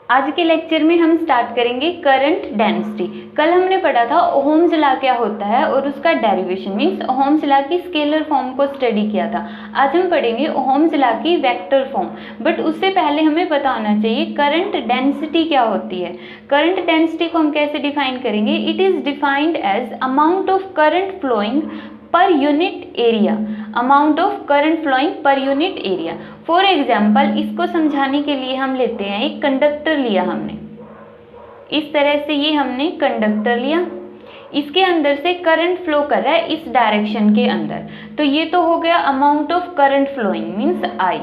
आज के लेक्चर में हम स्टार्ट करेंगे करंट डेंसिटी। कल हमने पढ़ा था ओहम्स लॉ क्या होता है और उसका डेरिवेशन मीन्स ओहम्स लॉ की स्केलर फॉर्म को स्टडी किया था। आज हम पढ़ेंगे ओहम्स लॉ की वेक्टर फॉर्म। बट उससे पहले हमें पता होना चाहिए करंट डेंसिटी क्या होती है। करंट डेंसिटी को हम कैसे डिफाइन करेंगे? It is defined as amount of current flowing per unit area. Amount of current flowing per unit area. For example, इसको समझाने के लिए हम लेते हैं एक कंडक्टर लिया हमने, इस तरह से ये हमने कंडक्टर लिया, इसके अंदर से करंट फ्लो कर रहा है इस डायरेक्शन के अंदर। तो ये तो हो गया amount of current flowing means I.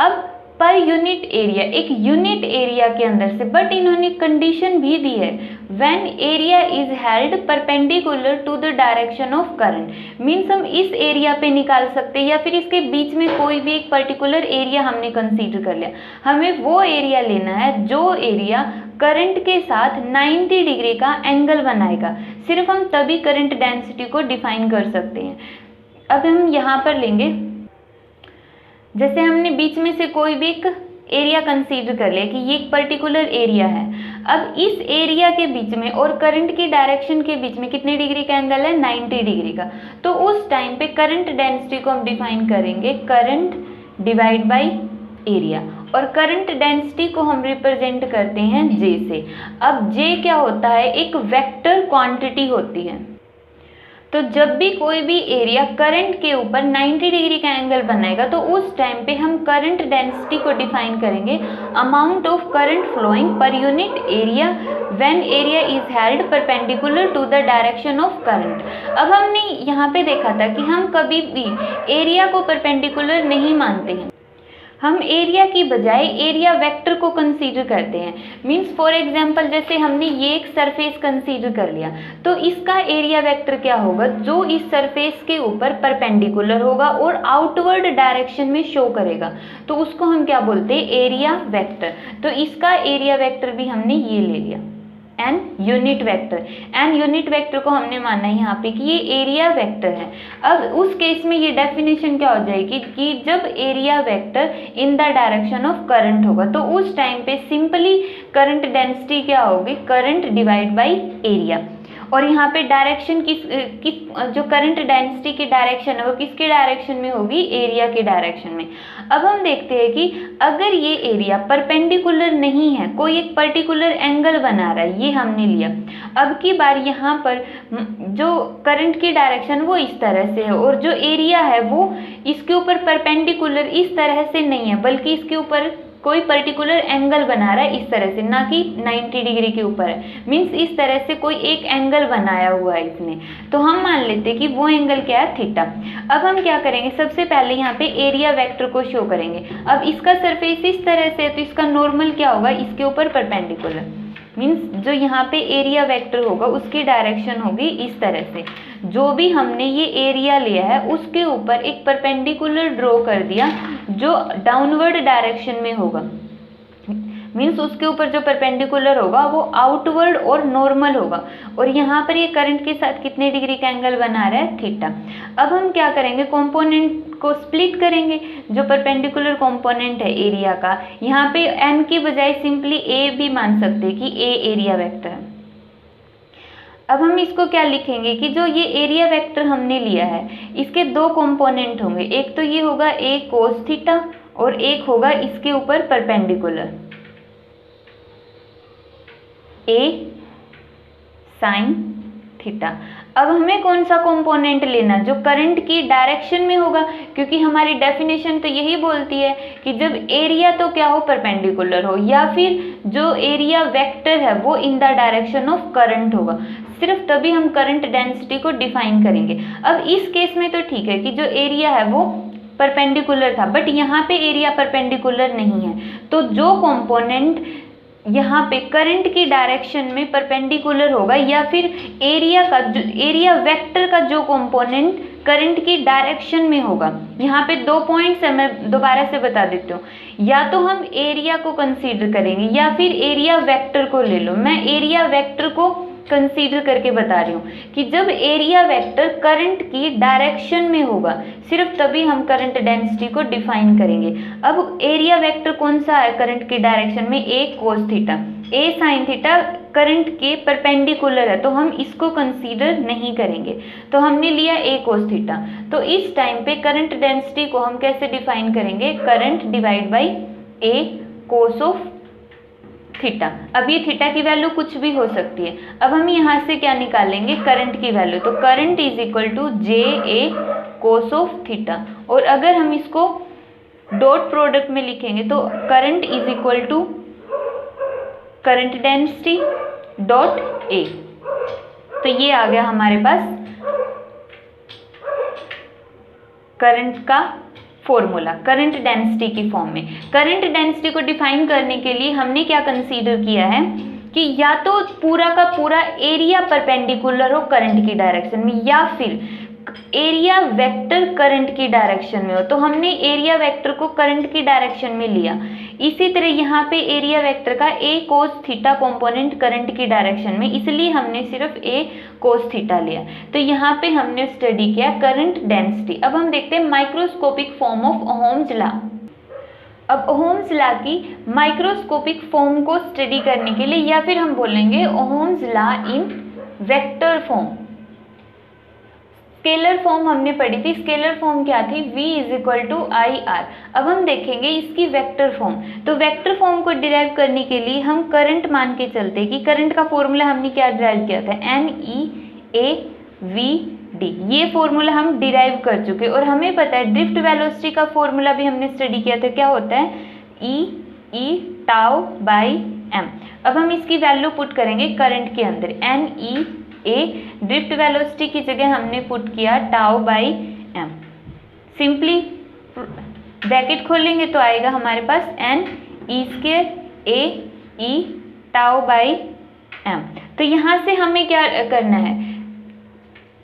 अब पर यूनिट एरिया, एक यूनिट एरिया के अंदर से, बट इन्होंने कंडीशन भी दी है, when area is held perpendicular to the direction of current. Means हम इस एरिया पे निकाल सकते हैं या फिर इसके बीच में कोई भी एक पर्टिकुलर एरिया हमने कंसीडर कर लिया। हमें वो एरिया लेना है जो एरिया करंट के साथ 90 डिग्री का एंगल बनाएगा। सिर्फ हम तभी करंट डेंसिटी को डिफाइन कर सकते हैं। अब हम यहाँ पर लेंगे, जैसे हमने बीच में से कोई भी एक एरिया कंसीडर कर लिया कि ये एक पर्टिकुलर एरिया है। अब इस एरिया के बीच में और करंट की डायरेक्शन के बीच में कितने डिग्री का एंगल है? 90 डिग्री का। तो उस टाइम पे करंट डेंसिटी को हम डिफाइन करेंगे करंट डिवाइड बाय एरिया, और करंट डेंसिटी को हम रिप्रेजेंट करते हैं J से। अब J क्या होता है? एक वेक्टर क्वांटिटी होती है। तो जब भी कोई भी एरिया करंट के ऊपर 90 डिग्री का एंगल बनाएगा तो उस टाइम पे हम करंट डेंसिटी को डिफाइन करेंगे amount of current flowing per unit area when area is held perpendicular to the direction of current. अब हमने यहाँ पे देखा था कि हम कभी भी एरिया को परपेंडिकुलर नहीं मानते हैं, हम एरिया की बजाय एरिया वेक्टर को कंसीडर करते हैं। मीन्स फॉर एग्जांपल, जैसे हमने ये एक सरफेस कंसीडर कर लिया तो इसका एरिया वेक्टर क्या होगा? जो इस सरफेस के ऊपर परपेंडिकुलर होगा और आउटवर्ड डायरेक्शन में शो करेगा, तो उसको हम क्या बोलते हैं? Area vector. तो इसका एरिया वेक्टर भी हमने ये ले लिया n unit vector. N unit vector को हमने माना है यहाँ पे कि ये एरिया वेक्टर है। अब उस केस में ये डेफिनेशन क्या हो जाएगी कि जब area vector in the direction of current होगा तो उस टाइम पे सिंपली करंट डेंसिटी क्या होगी? Current divide by area. और यहाँ पे डायरेक्शन किस जो करंट डेंसिटी की डायरेक्शन है वो किसके डायरेक्शन में होगी? एरिया के डायरेक्शन में। अब हम देखते हैं कि अगर ये एरिया परपेंडिकुलर नहीं है, कोई एक पर्टिकुलर एंगल बना रहा है, ये हमने लिया। अब की बार यहाँ पर जो करंट की डायरेक्शन वो इस तरह से है और जो एरिया है वो इसके ऊपर परपेंडिकुलर इस तरह से नहीं है, बल्कि इसके ऊपर कोई पर्टिकुलर एंगल बना रहा है इस तरह से, ना कि 90 डिग्री के ऊपर है। मीन्स इस तरह से कोई एक एंगल बनाया हुआ है इसने, तो हम मान लेते हैं कि वो एंगल क्या है? थीटा। अब हम क्या करेंगे? सबसे पहले यहाँ पे एरिया वेक्टर को शो करेंगे। अब इसका सरफेस इस तरह से है तो इसका नॉर्मल क्या होगा? इसके ऊपर परपेंडिकुलर। मीन्स जो यहाँ पे एरिया वेक्टर होगा उसकी डायरेक्शन होगी इस तरह से। जो भी हमने ये एरिया लिया है उसके ऊपर एक परपेंडिकुलर ड्रॉ कर दिया जो डाउनवर्ड डायरेक्शन में होगा। मीन्स उसके ऊपर जो परपेंडिकुलर होगा वो आउटवर्ड और नॉर्मल होगा, और यहाँ पर ये करंट के साथ कितने डिग्री का एंगल बना रहा है? थीटा। अब हम क्या करेंगे? कंपोनेंट को स्प्लिट करेंगे। जो परपेंडिकुलर कंपोनेंट है एरिया का, यहाँ पे एन की बजाय सिंपली ए भी मान सकते हैं कि ए एरिया वेक्टर है। अब हम इसको क्या लिखेंगे कि जो ये एरिया वेक्टर हमने लिया है इसके दो कंपोनेंट होंगे, एक तो ये होगा ए कोस थीटा और एक होगा इसके ऊपर परपेंडिकुलर ए साइन थीटा। अब हमें कौन सा कंपोनेंट लेना? जो करंट की डायरेक्शन में होगा, क्योंकि हमारी डेफिनेशन तो यही बोलती है कि जब एरिया तो क्या हो? परपेंडिकुलर हो, या फिर जो एरिया वेक्टर है वो in the direction of current होगा। सिर्फ तभी हम करंट डेंसिटी को डिफाइन करेंगे। अब इस केस में तो ठीक है कि जो एरिया है वो परपेंडिकुलर था, बट यहाँ पे एरिया परपेंडिकुलर नहीं है, तो जो कंपोनेंट यहाँ पे करंट की डायरेक्शन में परपेंडिकुलर होगा या फिर एरिया का जो एरिया वेक्टर का जो कंपोनेंट करंट की डायरेक्शन में होगा। यहाँ पे दो पॉइंट्स है, मैं दोबारा से बता देती हूँ। या तो हम एरिया को कंसीडर करेंगे या फिर एरिया वेक्टर को ले लो। मैं एरिया वेक्टर को कंसीडर करके बता रही हूँ कि जब एरिया वेक्टर करंट की डायरेक्शन में होगा सिर्फ तभी हम करंट डेंसिटी को डिफाइन करेंगे। अब एरिया वेक्टर कौन सा है करंट की डायरेक्शन में, ए कोस थीटा, ए साइन थीटा करंट के परपेंडिकुलर है तो हम इसको कंसीडर नहीं करेंगे, तो हमने लिया ए कोस थीटा। तो इस टाइम पे करंट डेंसिटी को हम कैसे डिफाइन करेंगे, current divide by A cos of theta. अब ये थीटा की वैल्यू कुछ भी हो सकती है। अब हम यहाँ से क्या निकालेंगे, करंट की वैल्यू, तो current is equal to J A cos of theta. और अगर हम इसको डॉट प्रोडक्ट में लिखेंगे तो current is equal to current density dot A. तो ये आ गया हमारे पास करंट का फॉर्मूला करंट डेंसिटी की फॉर्म में। करंट डेंसिटी को डिफाइन करने के लिए हमने क्या कंसीडर किया है कि या तो पूरा का पूरा एरिया परपेंडिकुलर हो करंट की डायरेक्शन में या फिर एरिया वेक्टर करंट की डायरेक्शन में हो, तो हमने एरिया वेक्टर को करंट की डायरेक्शन में लिया। इसी तरह यहाँ पे एरिया वेक्टर का ए कोस थीटा कंपोनेंट करंट की डायरेक्शन में, इसलिए हमने सिर्फ ए कोस थीटा लिया। तो यहाँ पे हमने स्टडी किया करंट डेंसिटी। अब हम देखते हैं microscopic form of Ohm's law. अब ओहम्स लॉ की माइक्रोस्कोपिक फॉर्म को स्टडी करने के लिए या फिर हम बोलेंगे Ohm's law in vector form. Scalar form हमने पढ़ी थी, स्केलर फॉर्म क्या थी, v is equal to I R. अब हम देखेंगे इसकी वेक्टर फॉर्म। तो वेक्टर फॉर्म को डिराइव करने के लिए हम करंट मान के चलते कि करंट का फॉर्मूला हमने क्या डिराइव किया था, n e A v d. ये फॉर्मूला हम डिराइव कर चुके और हमें पता है ड्रिफ्ट वेलोसिटी का फॉर्मूला भी हमने स्टडी किया था, क्या होता है, ई टाउ बाई एम। अब हम इसकी वैल्यू पुट करेंगे करंट के अंदर, n e a, drift velocity की जगह हमने पुट किया tau by m. Simply bracket खोलेंगे तो आएगा हमारे पास n e square a e tau by m. तो यहाँ से हमें क्या करना है,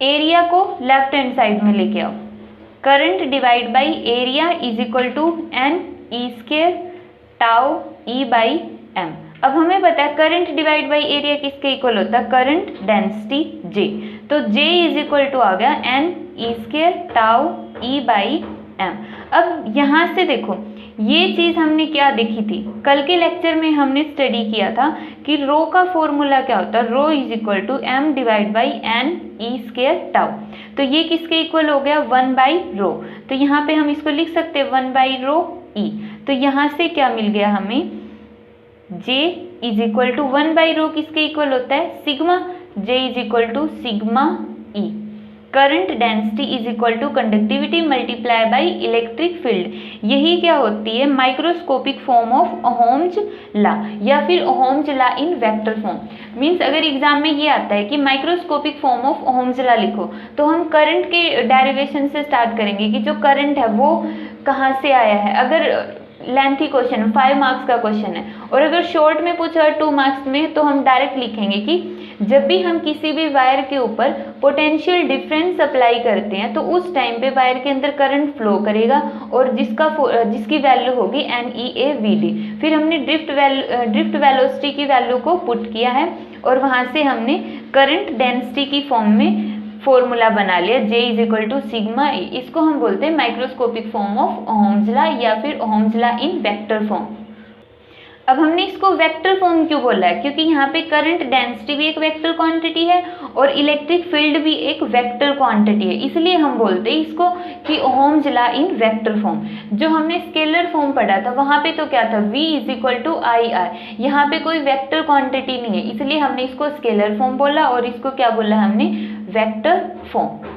एरिया को लेफ्ट हैंड साइड में लेके आओ। Current divide by area is equal to n e square tau e by m. अब हमें पता है करंट डिवाइड बाई एरिया किसके इक्वल होता है, करंट डेंसिटी J। तो J इज इक्वल टू आ गया n e square tau e by m. अब यहाँ से देखो ये चीज़ हमने क्या देखी थी, कल के लेक्चर में हमने स्टडी किया था कि रो का फॉर्मूला क्या होता है, rho is equal to m divide by n e square tau. तो ये किसके इक्वल हो गया, 1 बाई रो। तो यहाँ पे हम इसको लिख सकते हैं 1 बाई रो ई। तो यहाँ से क्या मिल गया हमें, J is equal to 1 by rho किसके इक्वल होता है, sigma. J is equal to sigma E। Current density is equal to conductivity multiply by electric field. यही क्या होती है, microscopic form of Ohm's law या फिर Ohm's law in vector form. Means अगर एग्जाम में ये आता है कि microscopic form of Ohm's law लिखो तो हम करंट के डेरिवेशन से स्टार्ट करेंगे कि जो करंट है वो कहाँ से आया है। अगर लेंथी क्वेश्चन 5 मार्क्स का क्वेश्चन है और अगर शॉर्ट में पूछा 2 मार्क्स में, तो हम डायरेक्ट लिखेंगे कि जब भी हम किसी भी वायर के ऊपर पोटेंशियल डिफरेंस अप्लाई करते हैं तो उस टाइम पे वायर के अंदर करंट फ्लो करेगा और जिसकी वैल्यू होगी n e A v d. फिर हमने ड्रिफ्ट वेलोसिटी की वैल्यू को पुट किया है और वहाँ से हमने करंट डेंसिटी की फॉर्म में फॉर्मूला बना लिया, J is equal to sigma E। इसको हम बोलते हैं microscopic form of Ohm's law या फिर Ohm's law in vector form. अब हमने इसको वेक्टर फॉर्म क्यों बोला है, क्योंकि यहाँ पे करंट डेंसिटी भी एक वेक्टर क्वांटिटी है और इलेक्ट्रिक फील्ड भी एक वेक्टर क्वांटिटी है, इसलिए हम बोलते हैं इसको कि Ohm's law in vector form. जो हमने स्केलर फॉर्म पढ़ा था वहाँ पे तो क्या था, V is equal to I R. यहाँ पे कोई वेक्टर क्वांटिटी नहीं है इसलिए हमने इसको स्केलर फॉर्म बोला और इसको क्या बोला हमने, वेक्टर फॉर्म।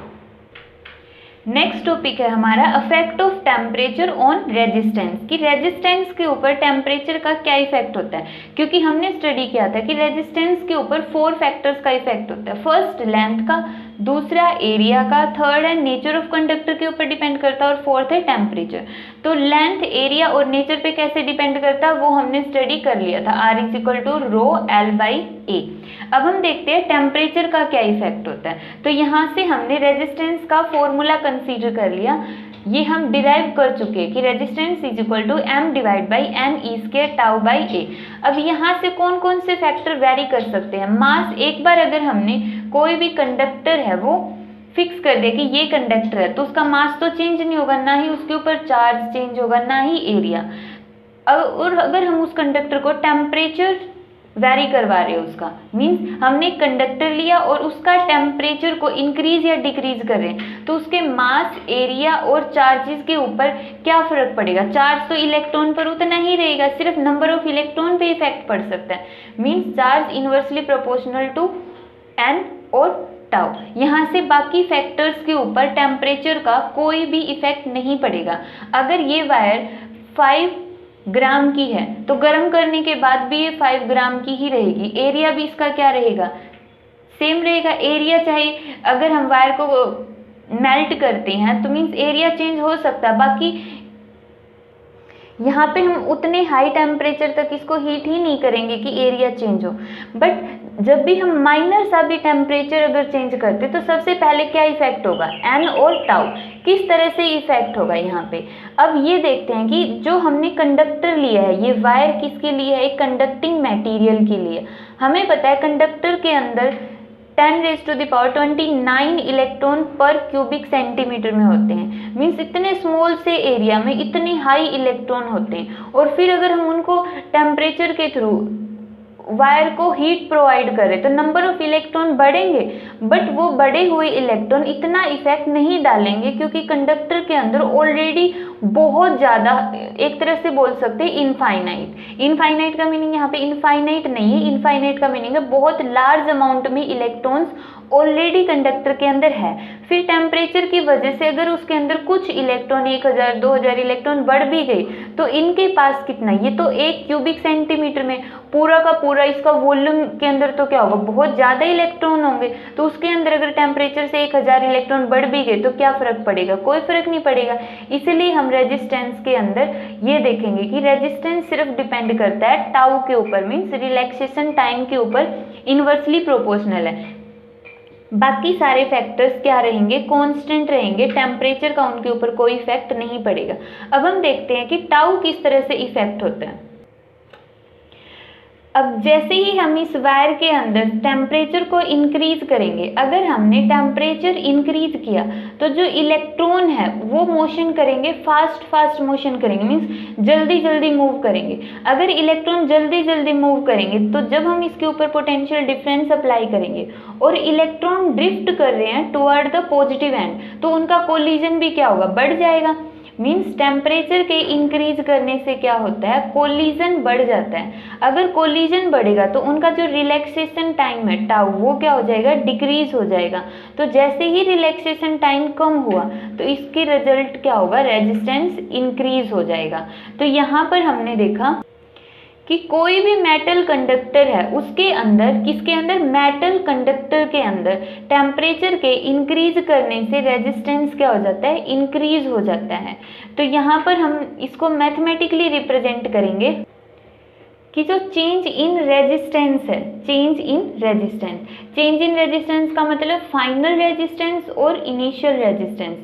नेक्स्ट टॉपिक है हमारा affect of temperature on resistance, कि रेजिस्टेंस के ऊपर टेम्परेचर का क्या इफेक्ट होता है। क्योंकि हमने स्टडी किया था कि रेजिस्टेंस के ऊपर 4 फैक्टर्स का इफेक्ट होता है। फर्स्ट लेंथ का, दूसरा एरिया का, थर्ड है नेचर ऑफ कंडक्टर के ऊपर डिपेंड करता है और फोर्थ है टेम्परेचर। तो लेंथ, एरिया और नेचर पे कैसे डिपेंड करता है वो हमने स्टडी कर लिया था, R is equal to rho l by a. अब हम देखते हैं टेम्परेचर का क्या इफेक्ट होता है। तो यहाँ से हमने रेजिस्टेंस का फॉर्मूला कंसीडर कर लिया, ये हम डिराइव कर चुके हैं कि resistance is equal to m divide by n e square tau by a। अब यहाँ से कौन कौन से फैक्टर वैरी कर सकते हैं? मास, एक बार अगर हमने कोई भी कंडक्टर है वो फिक्स कर दिया कि ये कंडक्टर है तो उसका मास तो चेंज नहीं होगा, ना ही उसके ऊपर चार्ज चेंज होगा, ना ही एरिया। और अगर हम उस कंडक्टर को टेम्परेचर वैरी करवा रहे हैं, उसका मीन्स हमने कंडक्टर लिया और उसका टेम्परेचर को इंक्रीज या डिक्रीज कर रहे हैं, तो उसके मास, एरिया और चार्जेस के ऊपर क्या फर्क पड़ेगा? चार्ज तो इलेक्ट्रॉन पर उतना ही रहेगा, सिर्फ नंबर ऑफ इलेक्ट्रॉन पे इफेक्ट पड़ सकता है। Means charge inversely proportional to n और टाउ। यहाँ से बाकी फैक्टर्स के ऊपर टेम्परेचर का कोई भी इफेक्ट नहीं पड़ेगा। अगर ये वायर 5 ग्राम की है तो गर्म करने के बाद भी ये 5 ग्राम की ही रहेगी। एरिया भी इसका क्या रहेगा? सेम रहेगा। एरिया चाहे अगर हम वायर को मेल्ट करते हैं तो मीन्स एरिया चेंज हो सकता है, बाकी यहाँ पे हम उतने हाई टेम्परेचर तक इसको हीट ही नहीं करेंगे कि एरिया चेंज हो। बट जब भी हम माइनर सा भी टेम्परेचर अगर चेंज करते तो सबसे पहले क्या इफेक्ट होगा? n और टाउ। किस तरह से इफेक्ट होगा यहाँ पे? अब ये देखते हैं कि जो हमने कंडक्टर लिया है, ये वायर किसके लिए है? एक कंडक्टिंग मटेरियल के लिए। हमें पता है कंडक्टर के अंदर 10⁻29 इलेक्ट्रॉन पर क्यूबिक सेंटीमीटर में होते हैं। मीन्स इतने स्मॉल से एरिया में इतने हाई इलेक्ट्रॉन होते हैं, और फिर अगर हम उनको टेम्परेचर के थ्रू वायर को हीट प्रोवाइड करें तो नंबर ऑफ इलेक्ट्रॉन बढ़ेंगे, बट वो बढ़े हुए इलेक्ट्रॉन इतना इफेक्ट नहीं डालेंगे क्योंकि कंडक्टर के अंदर ऑलरेडी बहुत ज़्यादा, एक तरह से बोल सकते हैं इनफाइनाइट। इनफाइनाइट का मीनिंग यहाँ पे इनफाइनाइट नहीं है, इनफाइनाइट का मीनिंग है बहुत लार्ज अमाउंट में इलेक्ट्रॉन्स ऑलरेडी कंडक्टर के अंदर है। फिर टेम्परेचर की वजह से अगर उसके अंदर कुछ इलेक्ट्रॉन 1000 2000 इलेक्ट्रॉन बढ़ भी गए तो इनके पास कितना, ये तो 1 क्यूबिक सेंटीमीटर में पूरा का पूरा इसका वॉल्यूम के अंदर तो क्या होगा? बहुत ज़्यादा इलेक्ट्रॉन होंगे। तो उसके अंदर अगर टेम्परेचर से 1000 इलेक्ट्रॉन बढ़ भी गए तो क्या फ़र्क पड़ेगा? कोई फ़र्क नहीं पड़ेगा। इसलिए हम रेजिस्टेंस के अंदर ये देखेंगे कि रेजिस्टेंस सिर्फ डिपेंड करता है टाउ के ऊपर, मीन्स रिलैक्सेशन टाइम के ऊपर इन्वर्सली प्रोपोर्शनल है। बाकी सारे फैक्टर्स क्या रहेंगे? कांस्टेंट रहेंगे, टेम्परेचर का उनके ऊपर कोई इफेक्ट नहीं पड़ेगा। अब हम देखते हैं कि टाउ किस तरह से इफेक्ट होता है। अब जैसे ही हम इस वायर के अंदर टेम्परेचर को इंक्रीज करेंगे, अगर हमने टेम्परेचर इंक्रीज किया तो जो इलेक्ट्रॉन है वो मोशन करेंगे, फास्ट मोशन करेंगे, मीन्स जल्दी जल्दी मूव करेंगे। अगर इलेक्ट्रॉन जल्दी जल्दी मूव करेंगे तो जब हम इसके ऊपर पोटेंशियल डिफरेंस अप्लाई करेंगे और इलेक्ट्रॉन ड्रिफ्ट कर रहे हैं टुवर्ड द पॉजिटिव एंड, तो उनका कोलिजन भी क्या होगा? बढ़ जाएगा। मीन्स टेम्परेचर के इंक्रीज करने से क्या होता है? कोलिजन बढ़ जाता है। अगर कोलिजन बढ़ेगा तो उनका जो रिलैक्सेशन टाइम है टाउ, वो क्या हो जाएगा? डिक्रीज हो जाएगा। तो जैसे ही रिलैक्सेशन टाइम कम हुआ तो इसके रिजल्ट क्या होगा? रेजिस्टेंस इंक्रीज हो जाएगा। तो यहाँ पर हमने देखा कि कोई भी मेटल कंडक्टर है उसके अंदर, किसके अंदर? मेटल कंडक्टर के अंदर टेम्परेचर के इंक्रीज करने से रेजिस्टेंस क्या हो जाता है? इंक्रीज हो जाता है। तो यहाँ पर हम इसको मैथमेटिकली रिप्रेजेंट करेंगे कि जो चेंज इन रेजिस्टेंस है, चेंज इन रेजिस्टेंस का मतलब फाइनल रेजिस्टेंस और इनिशियल रेजिस्टेंस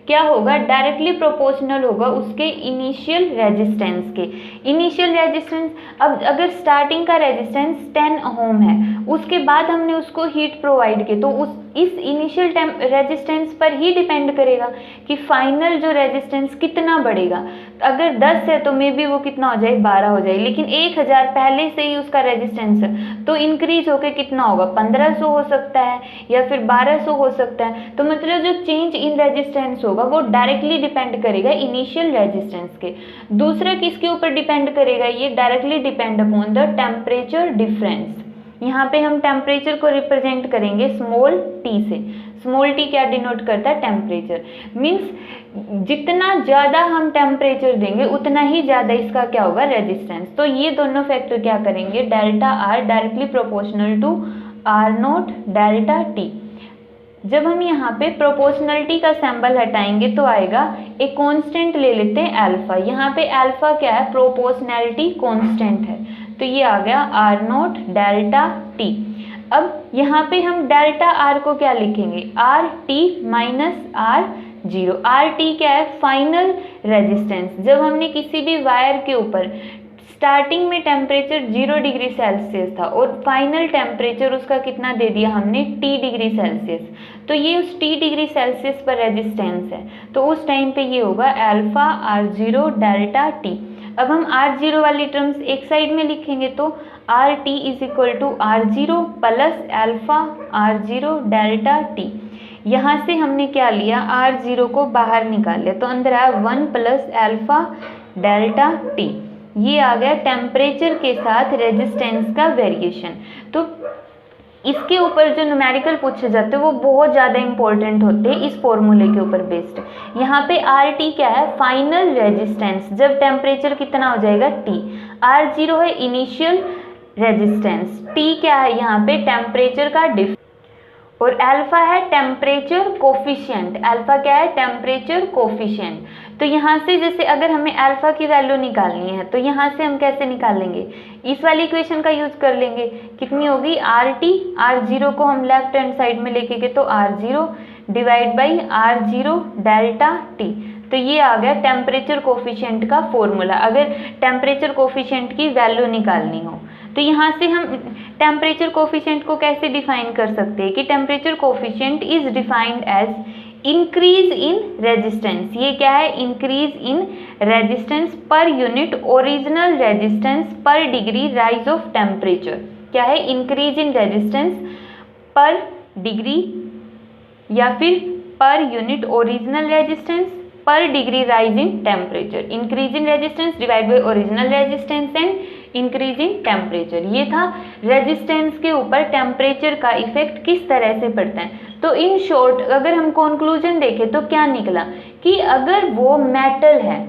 क्या होगा? डायरेक्टली प्रोपोर्शनल होगा उसके इनिशियल रेजिस्टेंस के। इनिशियल रेजिस्टेंस, अब अगर स्टार्टिंग का रेजिस्टेंस 10 ओम है, उसके बाद हमने उसको हीट प्रोवाइड की, तो इस इनिशियल रेजिस्टेंस पर ही डिपेंड करेगा कि फाइनल जो रेजिस्टेंस कितना बढ़ेगा। अगर 10 है तो मे बी वो कितना हो जाए? 12 हो जाए। लेकिन 1000 पहले से ही उसका रेजिस्टेंस है तो इंक्रीज होकर कितना होगा? 1500 हो सकता है या फिर 1200 हो सकता है। तो मतलब जो चेंज इन रेजिस्टेंस होगा वो डायरेक्टली डिपेंड करेगा इनिशियल रेजिस्टेंस के। दूसरा किसके ऊपर डिपेंड करेगा? ये directly depend upon the temperature difference. यहाँ पे हम टेम्परेचर को रिप्रेजेंट करेंगे स्मॉल टी से। स्मॉल टी क्या डिनोट करता है? टेम्परेचर। मीन्स जितना ज़्यादा हम टेम्परेचर देंगे उतना ही ज़्यादा इसका क्या होगा? रेजिस्टेंस। तो ये दोनों फैक्टर क्या करेंगे? Delta R directly proportional to R not delta T. जब हम यहाँ पे प्रोपोर्शनलिटी का सिंबल हटाएंगे तो आएगा एक कांस्टेंट ले लेते हैं अल्फा। यहाँ पे अल्फा क्या है? प्रोपोर्शनलिटी कांस्टेंट है, तो ये आ गया आर नॉट डेल्टा टी। अब यहाँ पे हम डेल्टा आर को क्या लिखेंगे? R T minus R 0। R T क्या है? Final resistance. जब हमने किसी भी वायर के ऊपर स्टार्टिंग में टेम्परेचर 0 डिग्री सेल्सियस था और फाइनल टेम्परेचर उसका कितना दे दिया हमने? T डिग्री सेल्सियस, तो ये उस T डिग्री सेल्सियस पर रेजिस्टेंस है, तो उस टाइम पे ये होगा अल्फा R0 डेल्टा T। अब हम R0 वाली टर्म्स एक साइड में लिखेंगे तो RT is equal to R0 plus alpha R0 delta T। यहाँ से हमने क्या लिया? R0 को बाहर निकाल लिया, तो अंदर आया 1 प्लस अल्फा डेल्टा T। ये आ गया टेम्परेचर के साथ रेजिस्टेंस का वेरिएशन। तो इसके ऊपर जो न्यूमेरिकल पूछे जाते हैं वो बहुत ज़्यादा इंपॉर्टेंट होते हैं इस फॉर्मूले के ऊपर बेस्ड। यहाँ पे आर टी क्या है? फाइनल रेजिस्टेंस, जब टेम्परेचर कितना हो जाएगा? T। R0 है इनिशियल रेजिस्टेंस, T क्या है यहाँ पे? टेम्परेचर का डिफरेंस, और अल्फा है टेम्परेचर कोफिशिएंट। अल्फा क्या है? Temperature coefficient. तो यहाँ से जैसे अगर हमें अल्फा की वैल्यू निकालनी है तो यहाँ से हम कैसे निकालेंगे? इस वाली इक्वेशन का यूज कर लेंगे। कितनी होगी? आर टी, R0 को हम लेफ्ट हैंड साइड में लेके गए तो R0 divide by R0 delta T। तो ये आ गया टेम्परेचर कोफिशिएंट का फॉर्मूला, अगर टेम्परेचर कोफिशिएंट की वैल्यू निकालनी हो। तो यहाँ से हम टेम्परेचर कोफिशिएंट को कैसे डिफाइन कर सकते हैं कि temperature coefficient is defined as increase in resistance. ये क्या है? Increase in resistance per unit original resistance per degree rise of temperature. क्या है? Increase in resistance per degree या फिर per unit original resistance per degree rise in temperature. Increase in resistance divide by original resistance and increase in temperature. ये था resistance के ऊपर temperature का effect किस तरह से पड़ता है। तो इन शॉर्ट अगर हम कंक्लूजन देखें तो क्या निकला कि अगर वो मेटल है,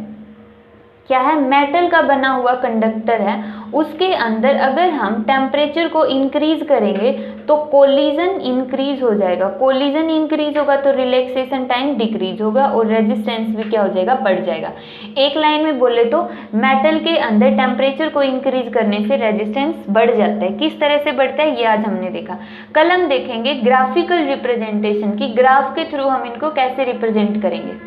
क्या है? मेटल का बना हुआ कंडक्टर है, उसके अंदर अगर हम टेम्परेचर को इंक्रीज करेंगे तो कोलिजन इंक्रीज हो जाएगा। कोलिजन इंक्रीज होगा तो रिलैक्सेशन टाइम डिक्रीज होगा और रेजिस्टेंस भी क्या हो जाएगा? बढ़ जाएगा। एक लाइन में बोले तो मेटल के अंदर टेम्परेचर को इंक्रीज करने से रेजिस्टेंस बढ़ जाता है। किस तरह से बढ़ता है ये आज हमने देखा। कल हम देखेंगे ग्राफिकल रिप्रेजेंटेशन की, ग्राफ के थ्रू हम इनको कैसे रिप्रेजेंट करेंगे।